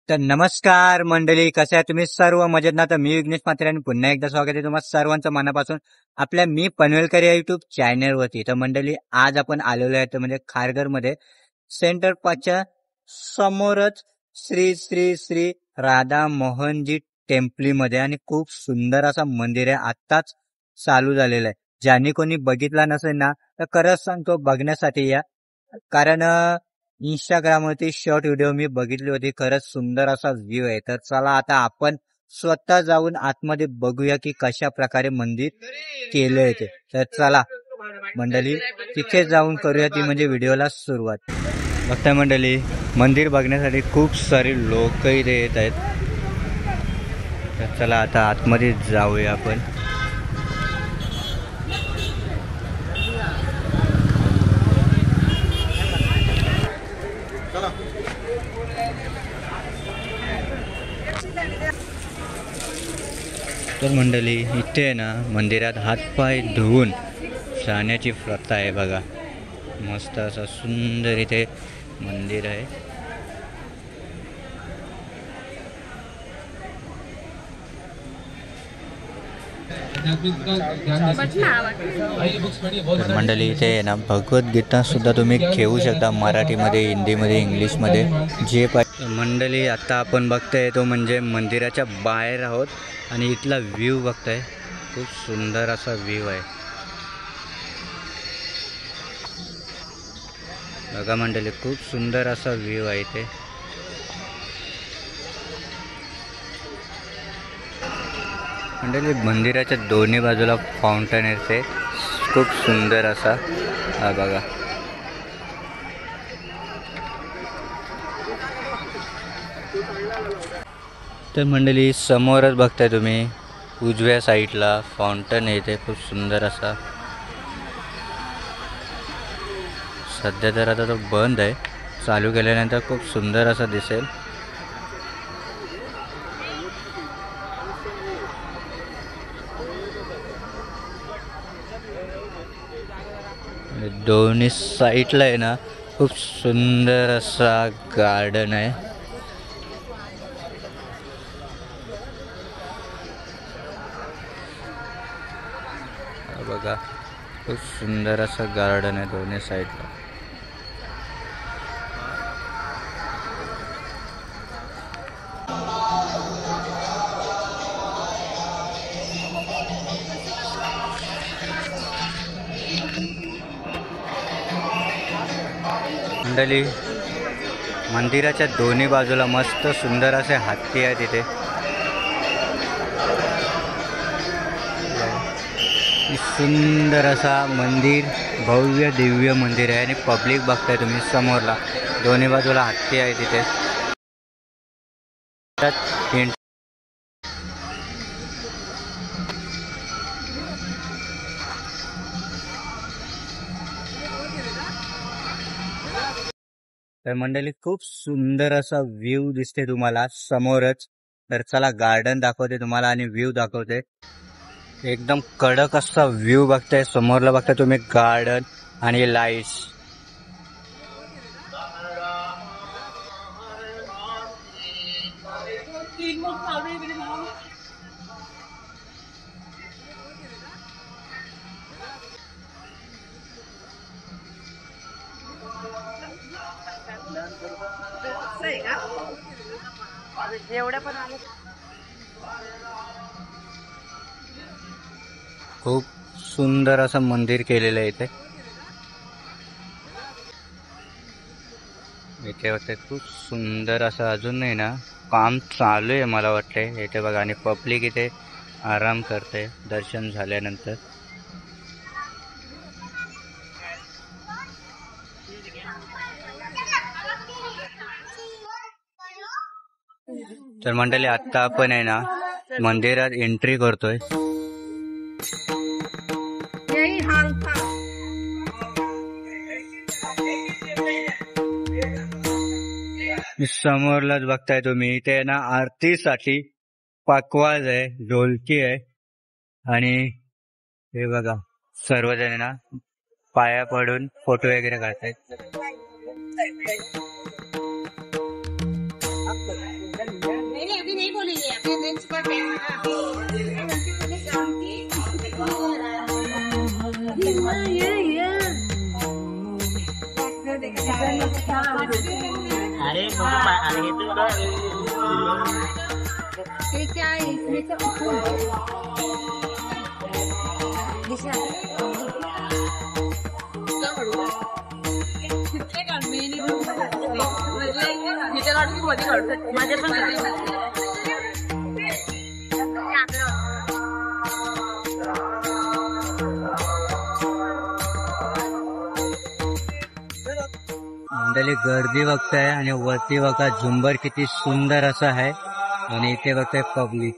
तर नमस्कार मंडळी, कसे आहे तुम्ही सर्व मजेत ना? तर मी विघ्नेश म्हात्रे आणि पुन्हा एकदा स्वागत आहे तुम्हा सर्वांचं मनापासून आपल्या मी पनवेलकर या युट्यूब चॅनलवरती. तर मंडळी, आज आपण आलेलो आहे तर म्हणजे खारघरमध्ये सेंटर पाचच्या समोरच श्री श्री श्री राधा मोहनजी टेम्पलीमध्ये आणि खूप सुंदर असा मंदिर आहे. आत्ताच चालू झालेलं आहे. ज्यांनी कोणी बघितला नसेल ना तर खरंच सांगतो बघण्यासाठी या. कारण इंस्टाग्रामवरती शॉर्ट व्हिडिओ मी बघितली होती. खरंच सुंदर असा व्ह्यू आहे. तर चला आता आपण स्वतः जाऊन आतमध्ये बघूया की कशा प्रकारे मंदिर केलंय ते. तर चला मंडळी, तिथे जाऊन करूया ती म्हणजे व्हिडिओला सुरुवात. बघताय मंडळी, मंदिर बघण्यासाठी खूप सारे लोक इथे येत आहेत. तर चला आता आतमध्ये जाऊया आपण. तर मंडळी, इथे आहे ना मंदिरात हातपाय धुवून जाण्याची प्रथा आहे बघा. मस्त असं सुंदर इथे मंदिर आहे. मंडळी, इथे आहे ना भगवद्गीता सुद्धा तुम्ही घेऊ शकता, मराठीमध्ये, हिंदीमध्ये, इंग्लिशमध्ये, जे पाहिजे. मंडळी, आता आपण बघताय तो म्हणजे मंदिराच्या बाहेर आहोत आणि इथला व्ह्यू बघताय. खूप सुंदर असा व्ह्यू आहे बघा मंडळी, खूप सुंदर असा व्ह्यू आहे इथे. मंडळी, मंदिराच्या दोन्ही बाजूला फाउंटन आहे, खूप सुंदर असा. हा बघा. तर मंडळी, समोरच बघताय तुम्ही उजव्या साईडला फाउंटन येते, खूप सुंदर असा. सध्या तर आता तो बंद आहे, चालू केल्यानंतर खूप सुंदर असा दिसेल. दोन्ही साईडला आहे ना खूप सुंदर असा गार्डन आहे. बघा, खूप सुंदर असं गार्डन आहे दोन्ही साईडला. मंडळी, मंदिराच्या दोन्ही बाजूला मस्त सुंदर असे हत्ती आहेत तिथे. सुंदर असा मंदिर, भव्य दिव्य मंदिर आहे आणि पब्लिक बघताय तुम्ही समोरला, दोन्ही बाजूला हत्ती आहे तिथे. तर मंडळी, खूप सुंदर असा व्ह्यू दिसते तुम्हाला समोरच. तर चला गार्डन दाखवते तुम्हाला आणि व्ह्यू दाखवते. एकदम कडक असा व्ह्यू बघताय समोरला, बघताय तुम्ही गार्डन आणि लाईट्स. खूप सुंदर असं मंदिर केलेलं आहे इथे. इथे वाटतंय खूप सुंदर असं, अजून नाही ना काम चालू आहे मला वाटतंय इथे बघा. आणि पब्लिक इथे आराम करते दर्शन झाल्यानंतर. तर मंडळी, आता आपण आहे ना मंदिरात एंट्री करतोय. समोरलाच बघताय तुम्ही, इथे ना आरतीसाठी पकवाज आहे, ढोलकी आहे आणि हे बघा सर्वजण ना पाया पडून फोटो वगैरे काढतायत. अरे मंडळी गर्दी बघताय आणि वरती बघा झुंबर किती सुंदर असं आहे आणि इथे बघताय पब्लिक.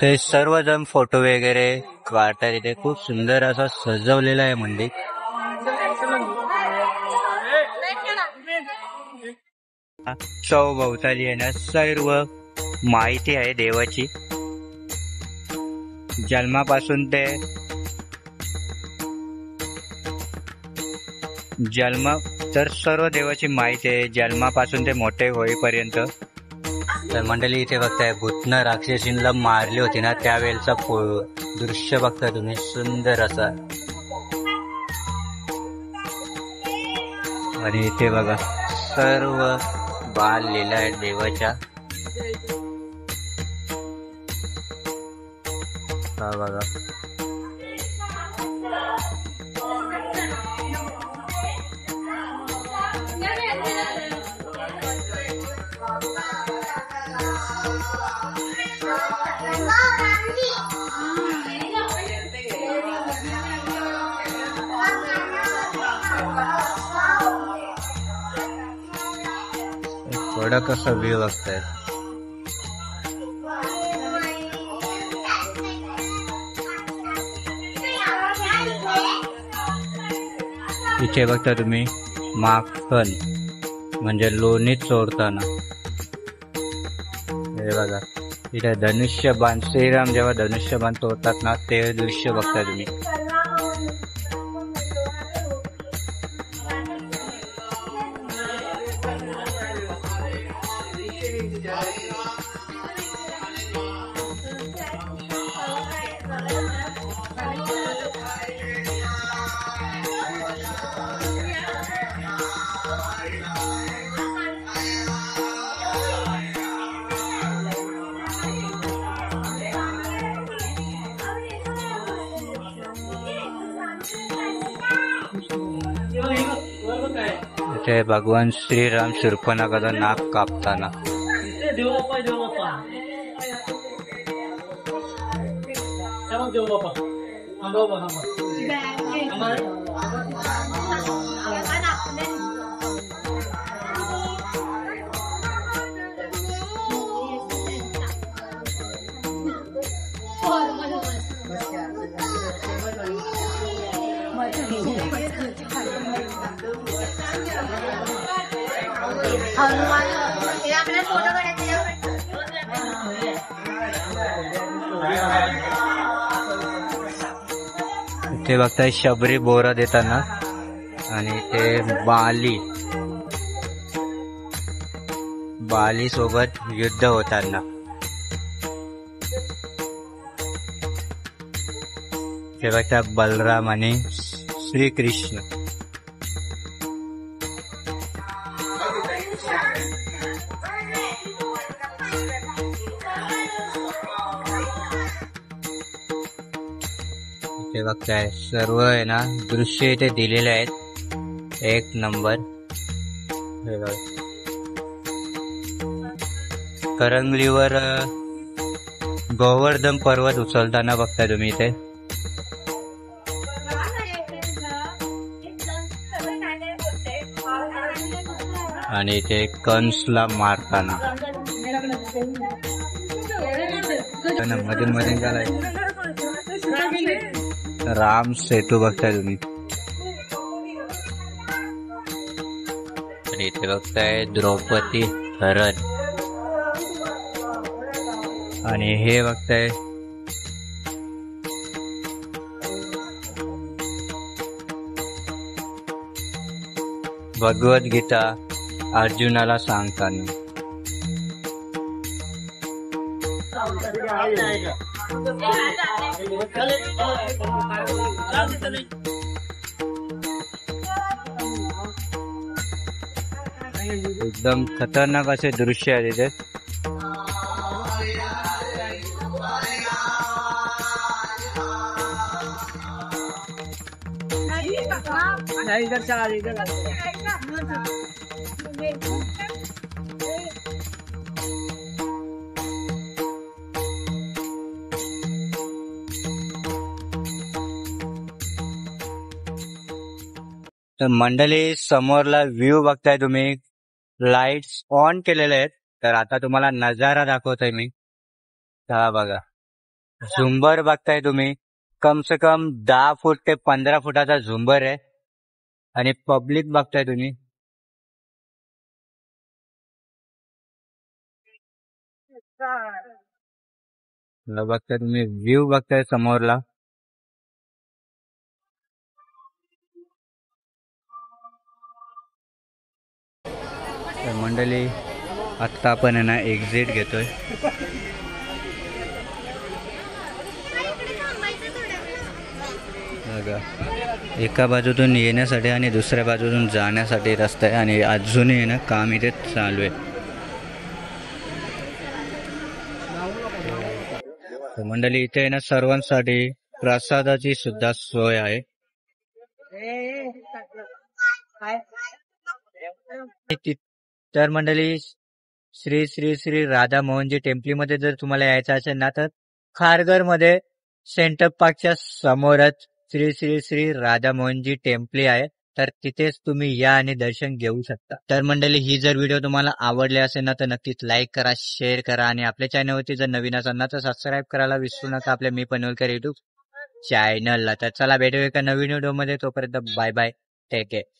ते सर्वजण फोटो वगैरे काढतात. इथे खूप सुंदर असं सजवलेलं आहे मंदिर. सौभोवताली आहे ना सर्व माहिती आहे देवाची, जन्मापासून ते तर सर्व देवाची माहिती आहे जन्मापासून ते मोठे होईपर्यंत. तर मंडळी इथे बघताय भूतनं राक्षसींना मारली होती ना त्यावेळेचा दृश्य बघता तुम्ही, सुंदर असा. आणि इथे बघा सर्व बाल लीला आहे देवाच्या. हा बघा थोडा कसा व्ह्यू बघताय. इथे बघता तुम्ही माखन म्हणजे लोणी चोरताना. हे बघा इथे धनुष्यबाण, श्रीराम जेव्हा धनुष्यबाण तोडतात ना ते दृश्य बघता तुम्ही. इथे भगवान श्रीराम शूर्पणखाचा नाक कापताना. इथे बघताय शबरी बोरा देताना आणि ते बाली सोबत युद्ध होताना. ते बघता बलराम आणि श्रीकृष्ण. ते बघताय सर्व आहे ना दृश्य इथे दिलेले आहेत एक नंबर. हे बघा. करंगलीवर गोवर्धन पर्वत उचलताना बघताय तुम्ही इथे. आणि इथे कंसला मारताना मधून मधून झालाय राम सेतू बघताय तुम्ही. आणि इथे बघताय द्रौपदी हरण. आणि हे बघताय भगवद्गीता अर्जुनाला सांगताना. एकदम खतरनाक असे दृश्य आहे तिथे. तर मंडळी समोरला व्ह्यू बघताय तुम्ही. लाईट्स ऑन केलेले आहेत. तर आता तुम्हाला नजारा दाखवतोय मी. हा बघा झुंबर बघताय तुम्ही. कम से कम 10 फूट ते 15 फुटाचा झुंबर आहे. आणि पब्लिक बघताय तुम्ही. बघताय तुम्ही व्ह्यू बघताय समोरला. तर मंडळी आत्ता आपण आहे ना एक्झिट घेतोय. बघा एका बाजूतून येण्यासाठी आणि दुसऱ्या बाजूतून जाण्यासाठी रस्ता आहे. आणि अजूनही ना काम इथे चालू आहे. तर मंडळी इथे आहे ना सर्वांसाठी प्रसादाची सुद्धा सोय आहे. तर मंडळी श्री श्री श्री राधा मोहनजी टेम्पलीमध्ये जर तुम्हाला यायचं असेल ना तर खारघरमध्ये सेंटर पार्कच्या समोरच श्री श्री श्री राधा मोहनजी टेम्पली आहे. तर तिथेच तुम्ही या आणि दर्शन घेऊ शकता. तर मंडळी ही जर व्हिडिओ तुम्हाला आवडली असेल ना तर नक्कीच लाईक करा, शेअर करा आणि आपल्या चॅनलवरती जर नवीन असाल ना तर सबस्क्राईब करायला विसरू नका आपल्या मी पनवेलकर युट्यूब चॅनलला. तर चला भेटूया एका नवीन व्हिडिओमध्ये. तोपर्यंत बाय बाय, टेक केअर.